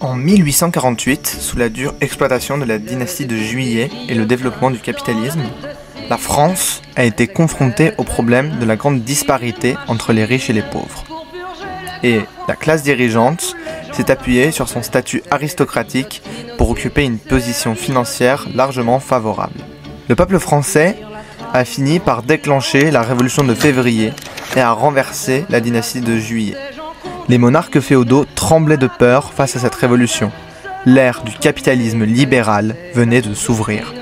En 1848, sous la dure exploitation de la dynastie de Juillet et le développement du capitalisme, la France a été confrontée au problème de la grande disparité entre les riches et les pauvres. Et la classe dirigeante s'est appuyée sur son statut aristocratique pour occuper une position financière largement favorable. Le peuple français a fini par déclencher la révolution de février et a renversé la dynastie de Juillet. Les monarques féodaux tremblaient de peur face à cette révolution. L'ère du capitalisme libéral venait de s'ouvrir.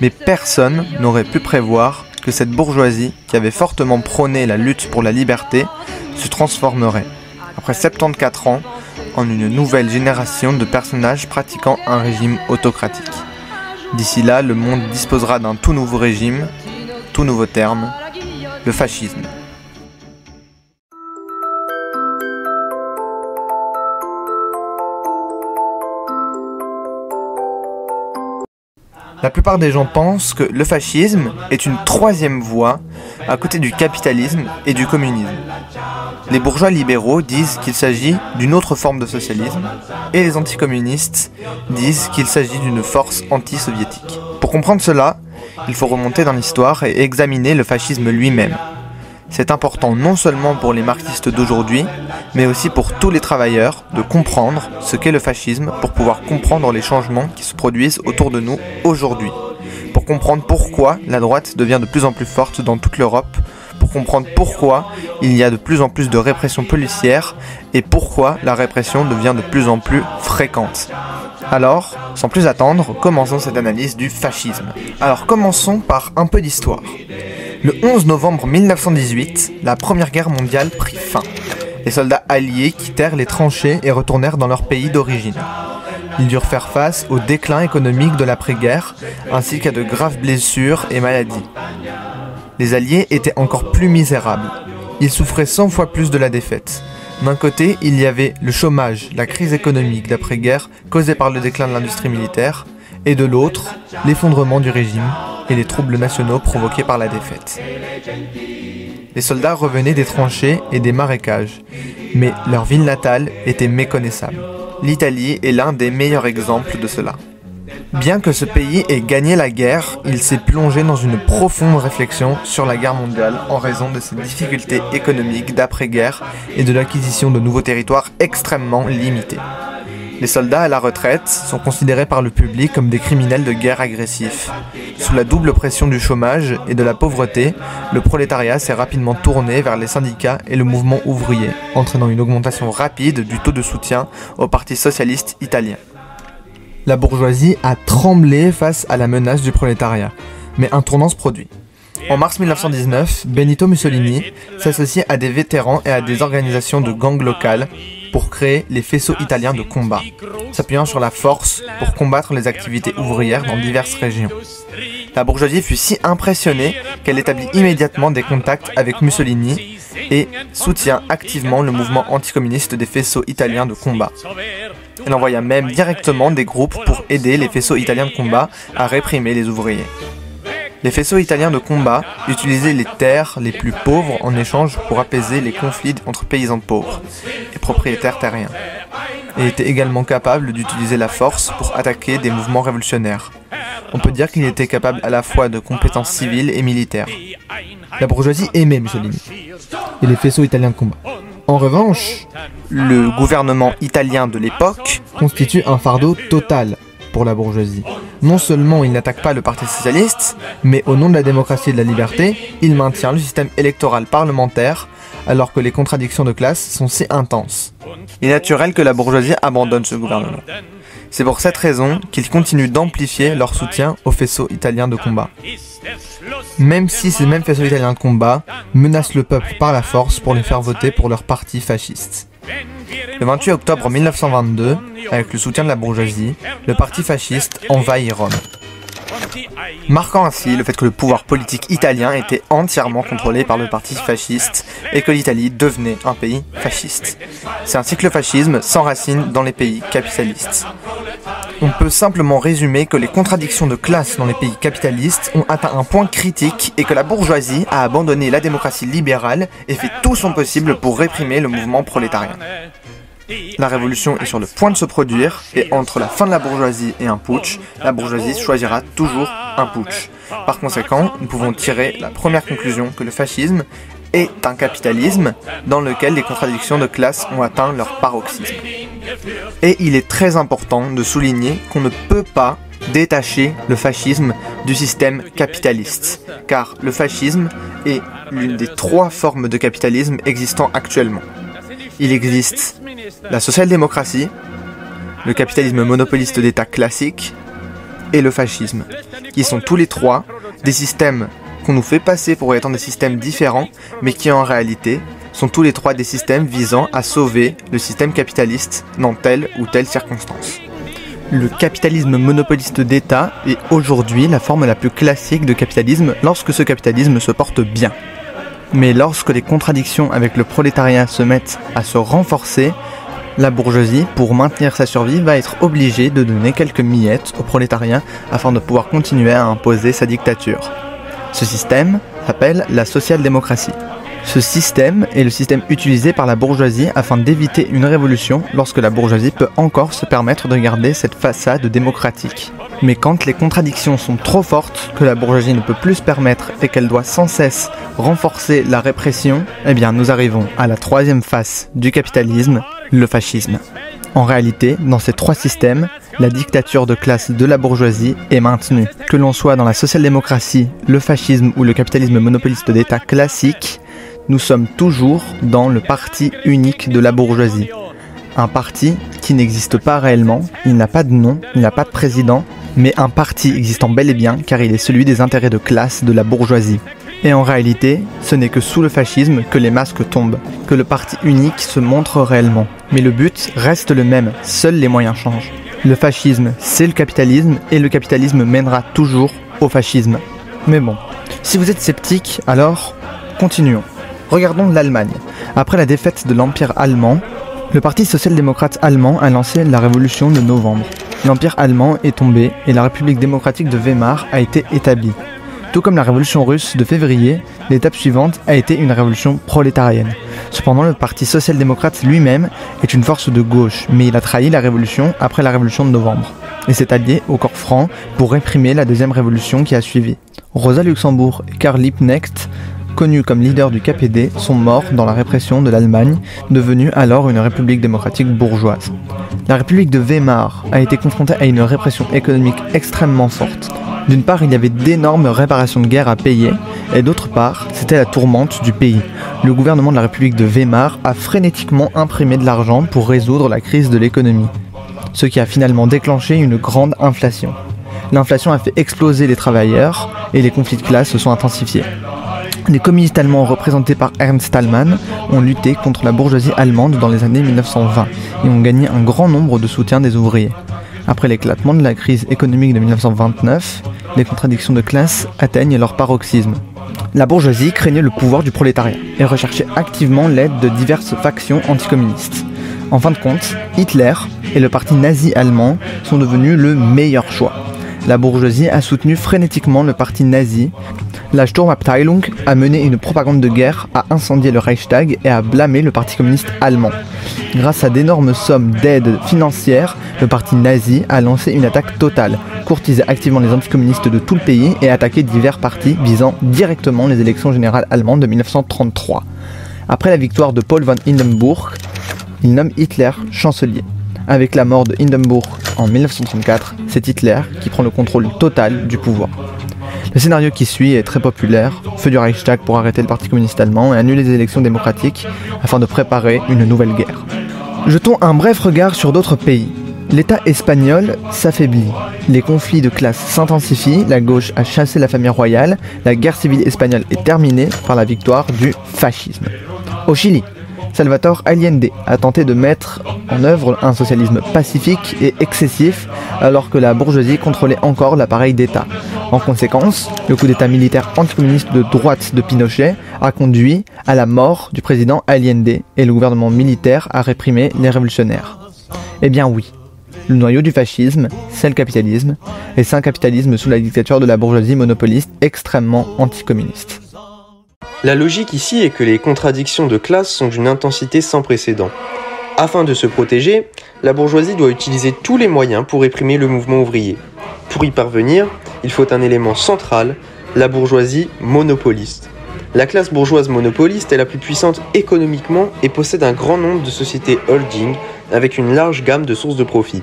Mais personne n'aurait pu prévoir que cette bourgeoisie, qui avait fortement prôné la lutte pour la liberté, se transformerait, après 74 ans, en une nouvelle génération de personnages pratiquant un régime autocratique. D'ici là, le monde disposera d'un tout nouveau régime, tout nouveau terme, le fascisme. La plupart des gens pensent que le fascisme est une troisième voie à côté du capitalisme et du communisme. Les bourgeois libéraux disent qu'il s'agit d'une autre forme de socialisme et les anticommunistes disent qu'il s'agit d'une force anti-soviétique. Pour comprendre cela, il faut remonter dans l'histoire et examiner le fascisme lui-même. C'est important non seulement pour les marxistes d'aujourd'hui, mais aussi pour tous les travailleurs de comprendre ce qu'est le fascisme pour pouvoir comprendre les changements qui se produisent autour de nous aujourd'hui. Pour comprendre pourquoi la droite devient de plus en plus forte dans toute l'Europe, pour comprendre pourquoi il y a de plus en plus de répression policière et pourquoi la répression devient de plus en plus fréquente. Alors, sans plus attendre, commençons cette analyse du fascisme. Alors commençons par un peu d'histoire. Le 11 novembre 1918, la Première Guerre mondiale prit fin. Les soldats alliés quittèrent les tranchées et retournèrent dans leur pays d'origine. Ils durent faire face au déclin économique de l'après-guerre, ainsi qu'à de graves blessures et maladies. Les Alliés étaient encore plus misérables. Ils souffraient 100 fois plus de la défaite. D'un côté, il y avait le chômage, la crise économique d'après-guerre causée par le déclin de l'industrie militaire, et de l'autre, l'effondrement du régime et les troubles nationaux provoqués par la défaite. Les soldats revenaient des tranchées et des marécages, mais leur ville natale était méconnaissable. L'Italie est l'un des meilleurs exemples de cela. Bien que ce pays ait gagné la guerre, il s'est plongé dans une profonde réflexion sur la guerre mondiale en raison de ses difficultés économiques d'après-guerre et de l'acquisition de nouveaux territoires extrêmement limités. Les soldats à la retraite sont considérés par le public comme des criminels de guerre agressifs. Sous la double pression du chômage et de la pauvreté, le prolétariat s'est rapidement tourné vers les syndicats et le mouvement ouvrier, entraînant une augmentation rapide du taux de soutien au Parti socialiste italien. La bourgeoisie a tremblé face à la menace du prolétariat, mais un tournant se produit. En mars 1919, Benito Mussolini s'associe à des vétérans et à des organisations de gangs locales pour créer les faisceaux italiens de combat, s'appuyant sur la force pour combattre les activités ouvrières dans diverses régions. La bourgeoisie fut si impressionnée qu'elle établit immédiatement des contacts avec Mussolini et soutient activement le mouvement anticommuniste des faisceaux italiens de combat. Elle envoya même directement des groupes pour aider les faisceaux italiens de combat à réprimer les ouvriers. Les faisceaux italiens de combat utilisaient les terres les plus pauvres en échange pour apaiser les conflits entre paysans pauvres et propriétaires terriens, et étaient également capables d'utiliser la force pour attaquer des mouvements révolutionnaires. On peut dire qu'il était capable à la fois de compétences civiles et militaires. La bourgeoisie aimait Mussolini et les faisceaux italiens de combat. En revanche, le gouvernement italien de l'époque constitue un fardeau total pour la bourgeoisie. Non seulement il n'attaque pas le Parti socialiste, mais au nom de la démocratie et de la liberté, il maintient le système électoral parlementaire, alors que les contradictions de classe sont si intenses. Il est naturel que la bourgeoisie abandonne ce gouvernement. C'est pour cette raison qu'ils continuent d'amplifier leur soutien aux faisceaux italiens de combat. Même si ces mêmes faisceaux italiens de combat menacent le peuple par la force pour les faire voter pour leur parti fasciste. Le 28 octobre 1922, avec le soutien de la bourgeoisie, le parti fasciste envahit Rome, marquant ainsi le fait que le pouvoir politique italien était entièrement contrôlé par le parti fasciste et que l'Italie devenait un pays fasciste. C'est ainsi que le fascisme s'enracine dans les pays capitalistes. On peut simplement résumer que les contradictions de classe dans les pays capitalistes ont atteint un point critique et que la bourgeoisie a abandonné la démocratie libérale et fait tout son possible pour réprimer le mouvement prolétarien. La révolution est sur le point de se produire, et entre la fin de la bourgeoisie et un putsch, la bourgeoisie choisira toujours un putsch. Par conséquent, nous pouvons tirer la première conclusion que le fascisme est un capitalisme dans lequel les contradictions de classe ont atteint leur paroxysme. Et il est très important de souligner qu'on ne peut pas détacher le fascisme du système capitaliste, car le fascisme est l'une des 3 formes de capitalisme existant actuellement. Il existe la social-démocratie, le capitalisme monopoliste d'État classique et le fascisme, qui sont tous les 3 des systèmes qu'on nous fait passer pour étant des systèmes différents, mais qui en réalité sont tous les 3 des systèmes visant à sauver le système capitaliste dans telle ou telle circonstance. Le capitalisme monopoliste d'État est aujourd'hui la forme la plus classique de capitalisme lorsque ce capitalisme se porte bien. Mais lorsque les contradictions avec le prolétariat se mettent à se renforcer, la bourgeoisie, pour maintenir sa survie, va être obligée de donner quelques miettes au prolétariat afin de pouvoir continuer à imposer sa dictature. Ce système s'appelle la social-démocratie. Ce système est le système utilisé par la bourgeoisie afin d'éviter une révolution lorsque la bourgeoisie peut encore se permettre de garder cette façade démocratique. Mais quand les contradictions sont trop fortes, que la bourgeoisie ne peut plus se permettre et qu'elle doit sans cesse renforcer la répression, eh bien nous arrivons à la 3e face du capitalisme, le fascisme. En réalité, dans ces 3 systèmes, la dictature de classe de la bourgeoisie est maintenue. Que l'on soit dans la social-démocratie, le fascisme ou le capitalisme monopoliste d'État classique, nous sommes toujours dans le parti unique de la bourgeoisie. Un parti qui n'existe pas réellement, il n'a pas de nom, il n'a pas de président, mais un parti existant bel et bien car il est celui des intérêts de classe de la bourgeoisie. Et en réalité, ce n'est que sous le fascisme que les masques tombent, que le parti unique se montre réellement. Mais le but reste le même, seuls les moyens changent. Le fascisme, c'est le capitalisme, et le capitalisme mènera toujours au fascisme. Mais bon, si vous êtes sceptique, alors continuons. Regardons l'Allemagne. Après la défaite de l'Empire allemand, le Parti social-démocrate allemand a lancé la Révolution de novembre. L'Empire allemand est tombé et la République démocratique de Weimar a été établie. Tout comme la Révolution russe de février, l'étape suivante a été une révolution prolétarienne. Cependant, le Parti social-démocrate lui-même est une force de gauche, mais il a trahi la Révolution après la Révolution de novembre, et s'est allié au corps franc pour réprimer la deuxième révolution qui a suivi. Rosa Luxembourg et Karl Liebknecht, connus comme leaders du KPD, sont morts dans la répression de l'Allemagne, devenue alors une république démocratique bourgeoise. La République de Weimar a été confrontée à une répression économique extrêmement forte. D'une part, il y avait d'énormes réparations de guerre à payer, et d'autre part, c'était la tourmente du pays. Le gouvernement de la République de Weimar a frénétiquement imprimé de l'argent pour résoudre la crise de l'économie, ce qui a finalement déclenché une grande inflation. L'inflation a fait exploser les travailleurs, et les conflits de classe se sont intensifiés. Les communistes allemands représentés par Ernst Thälmann ont lutté contre la bourgeoisie allemande dans les années 1920 et ont gagné un grand nombre de soutiens des ouvriers. Après l'éclatement de la crise économique de 1929, les contradictions de classe atteignent leur paroxysme. La bourgeoisie craignait le pouvoir du prolétariat et recherchait activement l'aide de diverses factions anticommunistes. En fin de compte, Hitler et le parti nazi allemand sont devenus le meilleur choix. La bourgeoisie a soutenu frénétiquement le parti nazi. La Sturmabteilung a mené une propagande de guerre, a incendié le Reichstag et a blâmé le parti communiste allemand. Grâce à d'énormes sommes d'aide financière, le parti nazi a lancé une attaque totale, courtisé activement les anticommunistes de tout le pays et attaqué divers partis visant directement les élections générales allemandes de 1933. Après la victoire de Paul von Hindenburg, il nomme Hitler chancelier. Avec la mort de Hindenburg en 1934, c'est Hitler qui prend le contrôle total du pouvoir. Le scénario qui suit est très populaire, feu du Reichstag pour arrêter le parti communiste allemand et annuler les élections démocratiques afin de préparer une nouvelle guerre. Jetons un bref regard sur d'autres pays. L'État espagnol s'affaiblit, les conflits de classe s'intensifient, la gauche a chassé la famille royale, la guerre civile espagnole est terminée par la victoire du fascisme. Au Chili, Salvador Allende a tenté de mettre en œuvre un socialisme pacifique et excessif alors que la bourgeoisie contrôlait encore l'appareil d'État. En conséquence, le coup d'État militaire anticommuniste de droite de Pinochet a conduit à la mort du président Allende et le gouvernement militaire a réprimé les révolutionnaires. Eh bien oui, le noyau du fascisme, c'est le capitalisme, et c'est un capitalisme sous la dictature de la bourgeoisie monopoliste extrêmement anticommuniste. La logique ici est que les contradictions de classe sont d'une intensité sans précédent. Afin de se protéger, la bourgeoisie doit utiliser tous les moyens pour réprimer le mouvement ouvrier. Pour y parvenir, il faut un élément central, la bourgeoisie monopoliste. La classe bourgeoise monopoliste est la plus puissante économiquement et possède un grand nombre de sociétés holding avec une large gamme de sources de profit.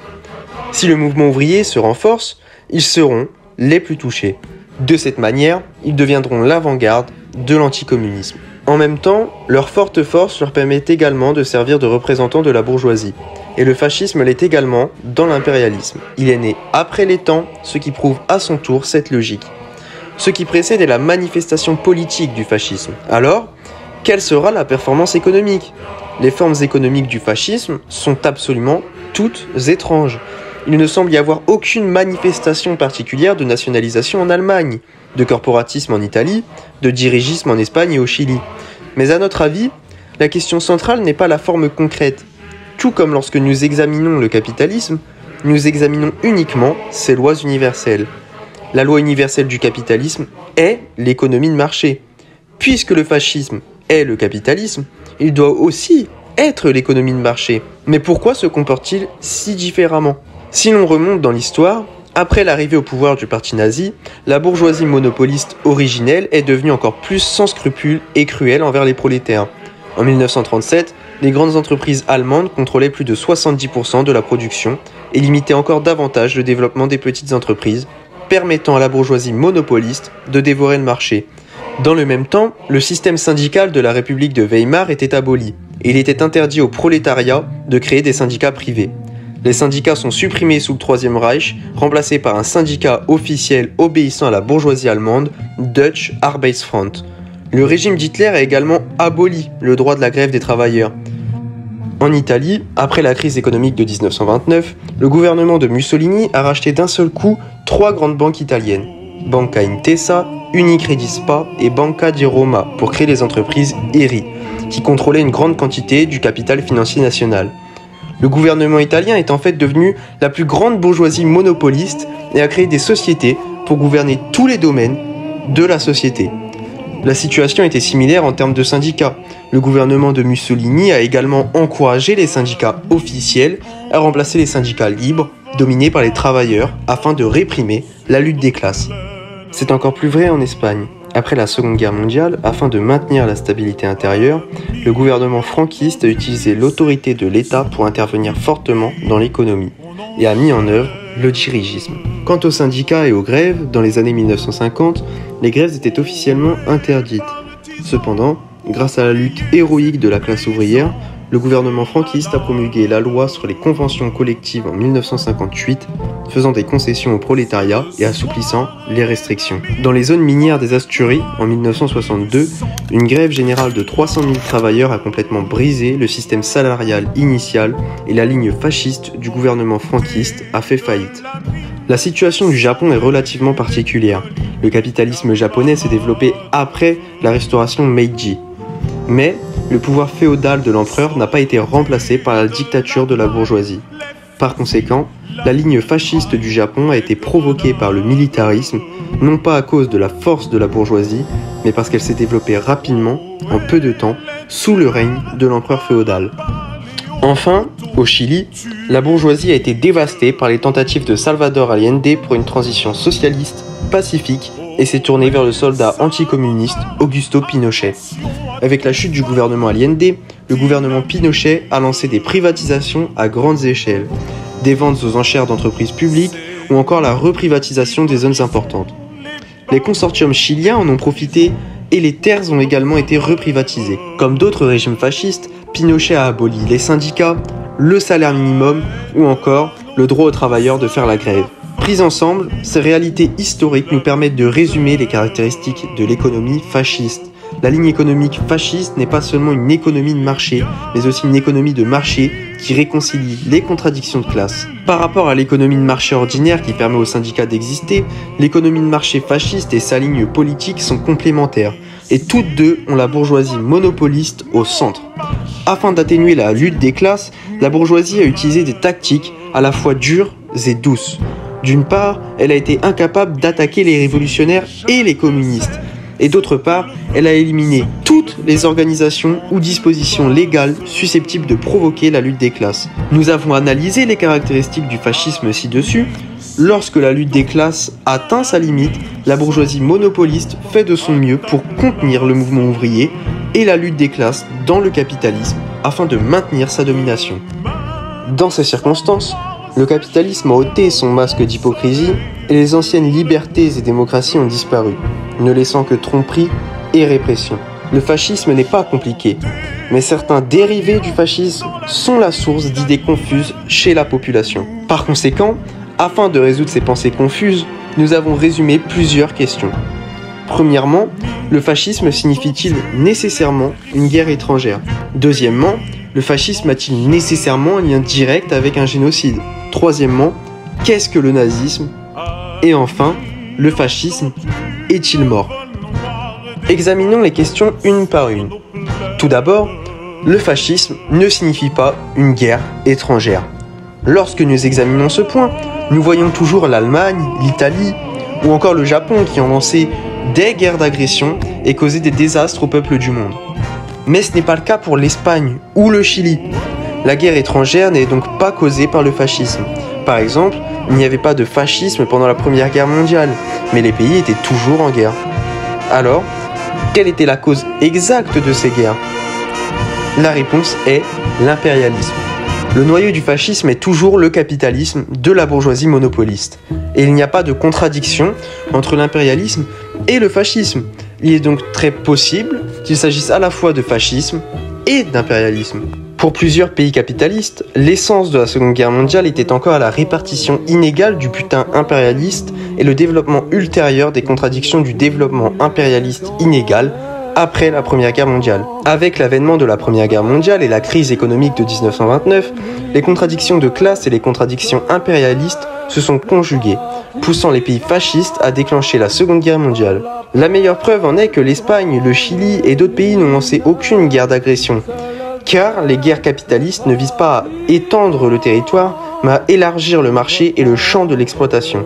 Si le mouvement ouvrier se renforce, ils seront les plus touchés. De cette manière, ils deviendront l'avant-garde de l'anticommunisme. En même temps, leur forte force leur permet également de servir de représentants de la bourgeoisie. Et le fascisme l'est également dans l'impérialisme. Il est né après les temps, ce qui prouve à son tour cette logique. Ce qui précède est la manifestation politique du fascisme. Alors, quelle sera la performance économique ? Les formes économiques du fascisme sont absolument toutes étranges. Il ne semble y avoir aucune manifestation particulière de nationalisation en Allemagne, de corporatisme en Italie, de dirigisme en Espagne et au Chili. Mais à notre avis, la question centrale n'est pas la forme concrète. Tout comme lorsque nous examinons le capitalisme, nous examinons uniquement ses lois universelles. La loi universelle du capitalisme est l'économie de marché. Puisque le fascisme est le capitalisme, il doit aussi être l'économie de marché. Mais pourquoi se comporte-t-il si différemment ? Si l'on remonte dans l'histoire, après l'arrivée au pouvoir du parti nazi, la bourgeoisie monopoliste originelle est devenue encore plus sans scrupules et cruelle envers les prolétaires. En 1937, les grandes entreprises allemandes contrôlaient plus de 70% de la production et limitaient encore davantage le développement des petites entreprises, permettant à la bourgeoisie monopoliste de dévorer le marché. Dans le même temps, le système syndical de la République de Weimar était aboli, et il était interdit au prolétariat de créer des syndicats privés. Les syndicats sont supprimés sous le Troisième Reich, remplacés par un syndicat officiel obéissant à la bourgeoisie allemande, Deutsche Arbeitsfront. Le régime d'Hitler a également aboli le droit de la grève des travailleurs. En Italie, après la crise économique de 1929, le gouvernement de Mussolini a racheté d'un seul coup 3 grandes banques italiennes, Banca Intesa, Unicredit SpA et Banca di Roma, pour créer les entreprises ERI, qui contrôlaient une grande quantité du capital financier national. Le gouvernement italien est en fait devenu la plus grande bourgeoisie monopoliste et a créé des sociétés pour gouverner tous les domaines de la société. La situation était similaire en termes de syndicats. Le gouvernement de Mussolini a également encouragé les syndicats officiels à remplacer les syndicats libres, dominés par les travailleurs, afin de réprimer la lutte des classes. C'est encore plus vrai en Espagne. Après la Seconde Guerre mondiale, afin de maintenir la stabilité intérieure, le gouvernement franquiste a utilisé l'autorité de l'État pour intervenir fortement dans l'économie et a mis en œuvre le dirigisme. Quant aux syndicats et aux grèves, dans les années 1950, les grèves étaient officiellement interdites. Cependant, grâce à la lutte héroïque de la classe ouvrière, le gouvernement franquiste a promulgué la loi sur les conventions collectives en 1958, faisant des concessions au prolétariat et assouplissant les restrictions. Dans les zones minières des Asturies, en 1962, une grève générale de 300 000 travailleurs a complètement brisé le système salarial initial et la ligne fasciste du gouvernement franquiste a fait faillite. La situation du Japon est relativement particulière. Le capitalisme japonais s'est développé après la restauration Meiji. Mais le pouvoir féodal de l'empereur n'a pas été remplacé par la dictature de la bourgeoisie. Par conséquent, la ligne fasciste du Japon a été provoquée par le militarisme, non pas à cause de la force de la bourgeoisie, mais parce qu'elle s'est développée rapidement, en peu de temps, sous le règne de l'empereur féodal. Enfin, au Chili, la bourgeoisie a été dévastée par les tentatives de Salvador Allende pour une transition socialiste, pacifique, et s'est tournée vers le soldat anticommuniste Augusto Pinochet. Avec la chute du gouvernement Allende, le gouvernement Pinochet a lancé des privatisations à grandes échelles, des ventes aux enchères d'entreprises publiques ou encore la reprivatisation des zones importantes. Les consortiums chiliens en ont profité et les terres ont également été reprivatisées. Comme d'autres régimes fascistes, Pinochet a aboli les syndicats, le salaire minimum ou encore le droit aux travailleurs de faire la grève. Prises ensemble, ces réalités historiques nous permettent de résumer les caractéristiques de l'économie fasciste. La ligne économique fasciste n'est pas seulement une économie de marché, mais aussi une économie de marché qui réconcilie les contradictions de classe. Par rapport à l'économie de marché ordinaire qui permet aux syndicats d'exister, l'économie de marché fasciste et sa ligne politique sont complémentaires, et toutes deux ont la bourgeoisie monopoliste au centre. Afin d'atténuer la lutte des classes, la bourgeoisie a utilisé des tactiques à la fois dures et douces. D'une part, elle a été incapable d'attaquer les révolutionnaires et les communistes. et d'autre part, elle a éliminé toutes les organisations ou dispositions légales susceptibles de provoquer la lutte des classes. Nous avons analysé les caractéristiques du fascisme ci-dessus. Lorsque la lutte des classes atteint sa limite, la bourgeoisie monopoliste fait de son mieux pour contenir le mouvement ouvrier et la lutte des classes dans le capitalisme afin de maintenir sa domination. Dans ces circonstances, le capitalisme a ôté son masque d'hypocrisie et les anciennes libertés et démocraties ont disparu, ne laissant que tromperie et répression. Le fascisme n'est pas compliqué, mais certains dérivés du fascisme sont la source d'idées confuses chez la population. Par conséquent, afin de résoudre ces pensées confuses, nous avons résumé plusieurs questions. Premièrement, le fascisme signifie-t-il nécessairement une guerre étrangère? Deuxièmement, le fascisme a-t-il nécessairement un lien direct avec un génocide? Troisièmement, qu'est-ce que le nazisme? Et enfin, le fascisme est-il mort? Examinons les questions une par une. Tout d'abord, le fascisme ne signifie pas une guerre étrangère. Lorsque nous examinons ce point, nous voyons toujours l'Allemagne, l'Italie ou encore le Japon qui ont lancé des guerres d'agression et causé des désastres au peuple du monde. Mais ce n'est pas le cas pour l'Espagne ou le Chili. La guerre étrangère n'est donc pas causée par le fascisme. Par exemple, il n'y avait pas de fascisme pendant la Première Guerre mondiale, mais les pays étaient toujours en guerre. Alors, quelle était la cause exacte de ces guerres? La réponse est l'impérialisme. Le noyau du fascisme est toujours le capitalisme de la bourgeoisie monopoliste. Et il n'y a pas de contradiction entre l'impérialisme et le fascisme. Il est donc très possible qu'il s'agisse à la fois de fascisme et d'impérialisme. Pour plusieurs pays capitalistes, l'essence de la Seconde Guerre mondiale était encore à la répartition inégale du butin impérialiste et le développement ultérieur des contradictions du développement impérialiste inégal après la Première Guerre mondiale. Avec l'avènement de la Première Guerre mondiale et la crise économique de 1929, les contradictions de classe et les contradictions impérialistes se sont conjuguées, poussant les pays fascistes à déclencher la Seconde Guerre mondiale. La meilleure preuve en est que l'Espagne, le Chili et d'autres pays n'ont lancé aucune guerre d'agression, car les guerres capitalistes ne visent pas à étendre le territoire, mais à élargir le marché et le champ de l'exploitation.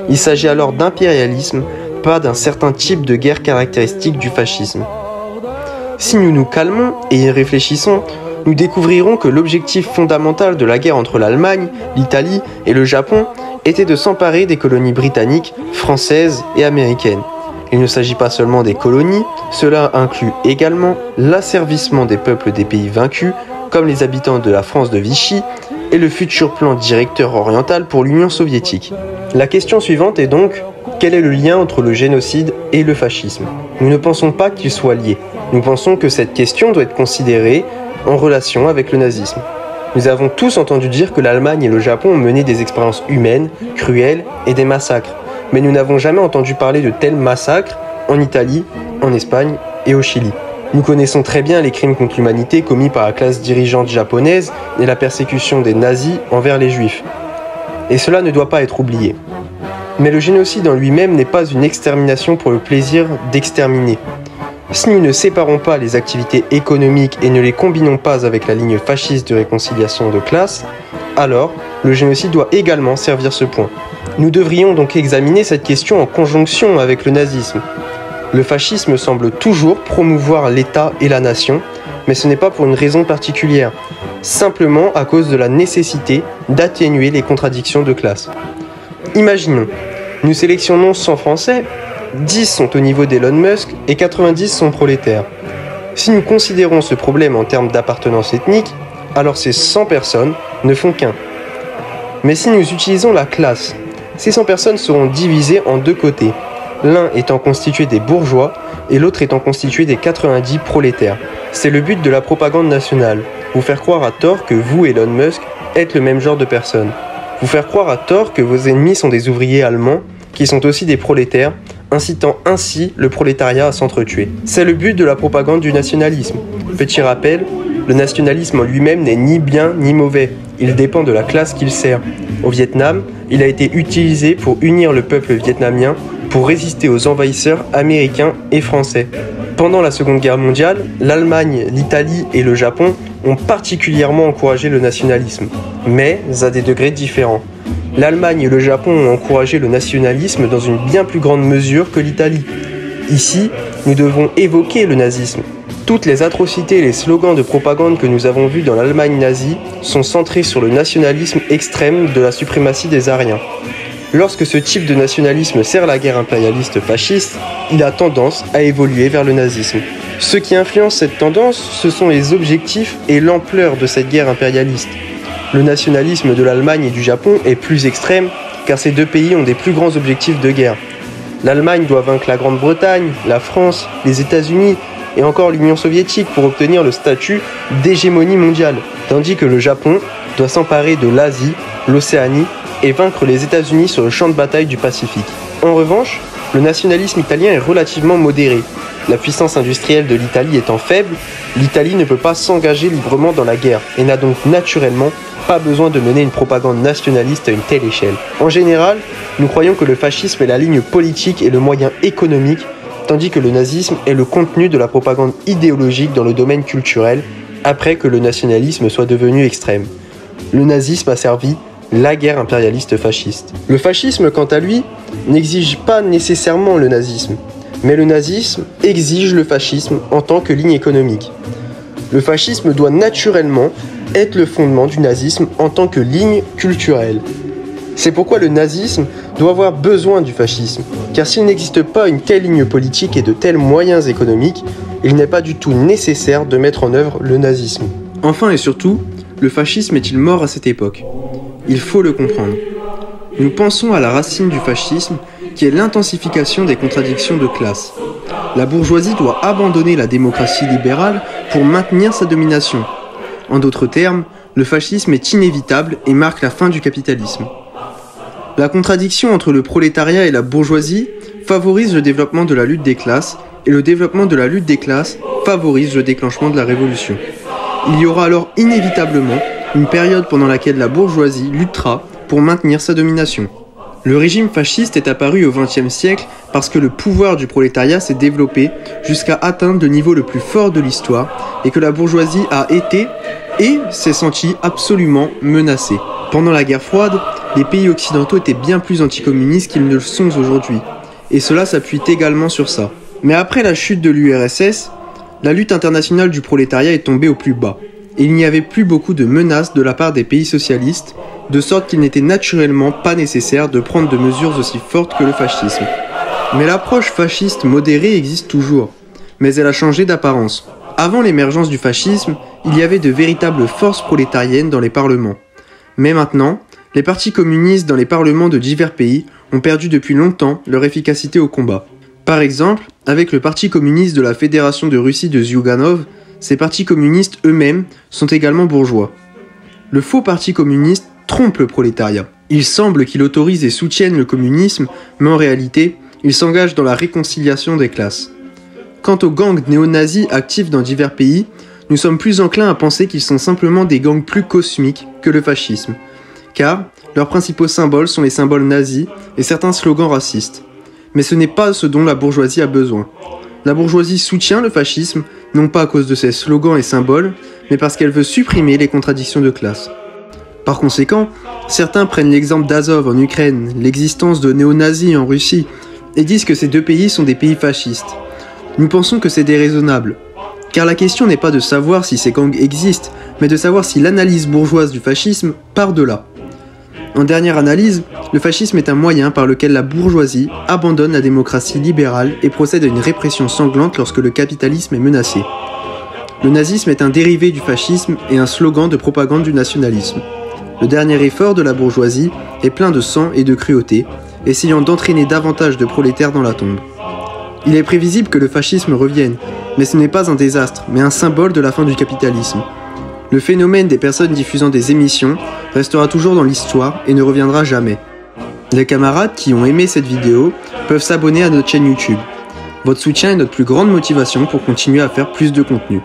Il s'agit alors d'impérialisme, pas d'un certain type de guerre caractéristique du fascisme. Si nous nous calmons et y réfléchissons, nous découvrirons que l'objectif fondamental de la guerre entre l'Allemagne, l'Italie et le Japon était de s'emparer des colonies britanniques, françaises et américaines. Il ne s'agit pas seulement des colonies, cela inclut également l'asservissement des peuples des pays vaincus, comme les habitants de la France de Vichy, et le futur plan directeur oriental pour l'Union soviétique. La question suivante est donc, quel est le lien entre le génocide et le fascisme? Nous ne pensons pas qu'ils soient liés. Nous pensons que cette question doit être considérée en relation avec le nazisme. Nous avons tous entendu dire que l'Allemagne et le Japon ont mené des expériences humaines, cruelles et des massacres. Mais nous n'avons jamais entendu parler de tels massacres en Italie, en Espagne et au Chili. Nous connaissons très bien les crimes contre l'humanité commis par la classe dirigeante japonaise et la persécution des nazis envers les juifs. Et cela ne doit pas être oublié. Mais le génocide en lui-même n'est pas une extermination pour le plaisir d'exterminer. Si nous ne séparons pas les activités économiques et ne les combinons pas avec la ligne fasciste de réconciliation de classe, alors le génocide doit également servir ce point. Nous devrions donc examiner cette question en conjonction avec le nazisme. Le fascisme semble toujours promouvoir l'État et la nation, mais ce n'est pas pour une raison particulière, simplement à cause de la nécessité d'atténuer les contradictions de classe. Imaginons, nous sélectionnons 100 Français, 10 sont au niveau d'Elon Musk et 90 sont prolétaires. Si nous considérons ce problème en termes d'appartenance ethnique, alors ces 100 personnes ne font qu'un. Mais si nous utilisons la classe, ces 100 personnes seront divisées en deux côtés, l'un étant constitué des bourgeois et l'autre étant constitué des 90 prolétaires. C'est le but de la propagande nationale, vous faire croire à tort que vous, Elon Musk, êtes le même genre de personne. Vous faire croire à tort que vos ennemis sont des ouvriers allemands, qui sont aussi des prolétaires, incitant ainsi le prolétariat à s'entretuer. C'est le but de la propagande du nationalisme. Petit rappel, le nationalisme en lui-même n'est ni bien ni mauvais, il dépend de la classe qu'il sert. Au Vietnam, il a été utilisé pour unir le peuple vietnamien pour résister aux envahisseurs américains et français. Pendant la Seconde Guerre mondiale, l'Allemagne, l'Italie et le Japon ont particulièrement encouragé le nationalisme, mais à des degrés différents. L'Allemagne et le Japon ont encouragé le nationalisme dans une bien plus grande mesure que l'Italie. Ici, nous devons évoquer le nazisme. Toutes les atrocités et les slogans de propagande que nous avons vus dans l'Allemagne nazie sont centrés sur le nationalisme extrême de la suprématie des Aryens. Lorsque ce type de nationalisme sert la guerre impérialiste fasciste, il a tendance à évoluer vers le nazisme. Ce qui influence cette tendance, ce sont les objectifs et l'ampleur de cette guerre impérialiste. Le nationalisme de l'Allemagne et du Japon est plus extrême, car ces deux pays ont des plus grands objectifs de guerre. L'Allemagne doit vaincre la Grande-Bretagne, la France, les États-Unis et encore l'Union soviétique pour obtenir le statut d'hégémonie mondiale, tandis que le Japon doit s'emparer de l'Asie, l'Océanie et vaincre les États-Unis sur le champ de bataille du Pacifique. En revanche, le nationalisme italien est relativement modéré. La puissance industrielle de l'Italie étant faible, l'Italie ne peut pas s'engager librement dans la guerre et n'a donc naturellement pas besoin de mener une propagande nationaliste à une telle échelle. En général, nous croyons que le fascisme est la ligne politique et le moyen économique, tandis que le nazisme est le contenu de la propagande idéologique dans le domaine culturel, après que le nationalisme soit devenu extrême. Le nazisme a servi la guerre impérialiste fasciste. Le fascisme, quant à lui, n'exige pas nécessairement le nazisme, mais le nazisme exige le fascisme en tant que ligne économique. Le fascisme doit naturellement être le fondement du nazisme en tant que ligne culturelle. C'est pourquoi le nazisme doit avoir besoin du fascisme, car s'il n'existe pas une telle ligne politique et de tels moyens économiques, il n'est pas du tout nécessaire de mettre en œuvre le nazisme. Enfin et surtout, le fascisme est-il mort à cette époque ? Il faut le comprendre. Nous pensons à la racine du fascisme, qui est l'intensification des contradictions de classe. La bourgeoisie doit abandonner la démocratie libérale pour maintenir sa domination. En d'autres termes, le fascisme est inévitable et marque la fin du capitalisme. La contradiction entre le prolétariat et la bourgeoisie favorise le développement de la lutte des classes, et le développement de la lutte des classes favorise le déclenchement de la révolution. Il y aura alors inévitablement une période pendant laquelle la bourgeoisie luttera pour maintenir sa domination. Le régime fasciste est apparu au XXe siècle parce que le pouvoir du prolétariat s'est développé jusqu'à atteindre le niveau le plus fort de l'histoire et que la bourgeoisie a été et s'est sentie absolument menacée. Pendant la guerre froide, les pays occidentaux étaient bien plus anticommunistes qu'ils ne le sont aujourd'hui, et cela s'appuie également sur ça. Mais après la chute de l'URSS, la lutte internationale du prolétariat est tombée au plus bas, et il n'y avait plus beaucoup de menaces de la part des pays socialistes, de sorte qu'il n'était naturellement pas nécessaire de prendre de mesures aussi fortes que le fascisme. Mais l'approche fasciste modérée existe toujours, mais elle a changé d'apparence. Avant l'émergence du fascisme, il y avait de véritables forces prolétariennes dans les parlements. Mais maintenant, les partis communistes dans les parlements de divers pays ont perdu depuis longtemps leur efficacité au combat. Par exemple, avec le Parti communiste de la Fédération de Russie de Zyuganov, ces partis communistes eux-mêmes sont également bourgeois. Le faux parti communiste trompe le prolétariat. Il semble qu'il autorise et soutienne le communisme, mais en réalité, il s'engage dans la réconciliation des classes. Quant aux gangs néo-nazis actifs dans divers pays, nous sommes plus enclins à penser qu'ils sont simplement des gangs plus cosmiques que le fascisme, car leurs principaux symboles sont les symboles nazis et certains slogans racistes. Mais ce n'est pas ce dont la bourgeoisie a besoin. La bourgeoisie soutient le fascisme, non pas à cause de ses slogans et symboles, mais parce qu'elle veut supprimer les contradictions de classe. Par conséquent, certains prennent l'exemple d'Azov en Ukraine, l'existence de néo-nazis en Russie, et disent que ces deux pays sont des pays fascistes. Nous pensons que c'est déraisonnable, car la question n'est pas de savoir si ces gangs existent, mais de savoir si l'analyse bourgeoise du fascisme part de là. En dernière analyse, le fascisme est un moyen par lequel la bourgeoisie abandonne la démocratie libérale et procède à une répression sanglante lorsque le capitalisme est menacé. Le nazisme est un dérivé du fascisme et un slogan de propagande du nationalisme. Le dernier effort de la bourgeoisie est plein de sang et de cruauté, essayant d'entraîner davantage de prolétaires dans la tombe. Il est prévisible que le fascisme revienne, mais ce n'est pas un désastre, mais un symbole de la fin du capitalisme. Le phénomène des personnes diffusant des émissions restera toujours dans l'histoire et ne reviendra jamais. Les camarades qui ont aimé cette vidéo peuvent s'abonner à notre chaîne YouTube. Votre soutien est notre plus grande motivation pour continuer à faire plus de contenu.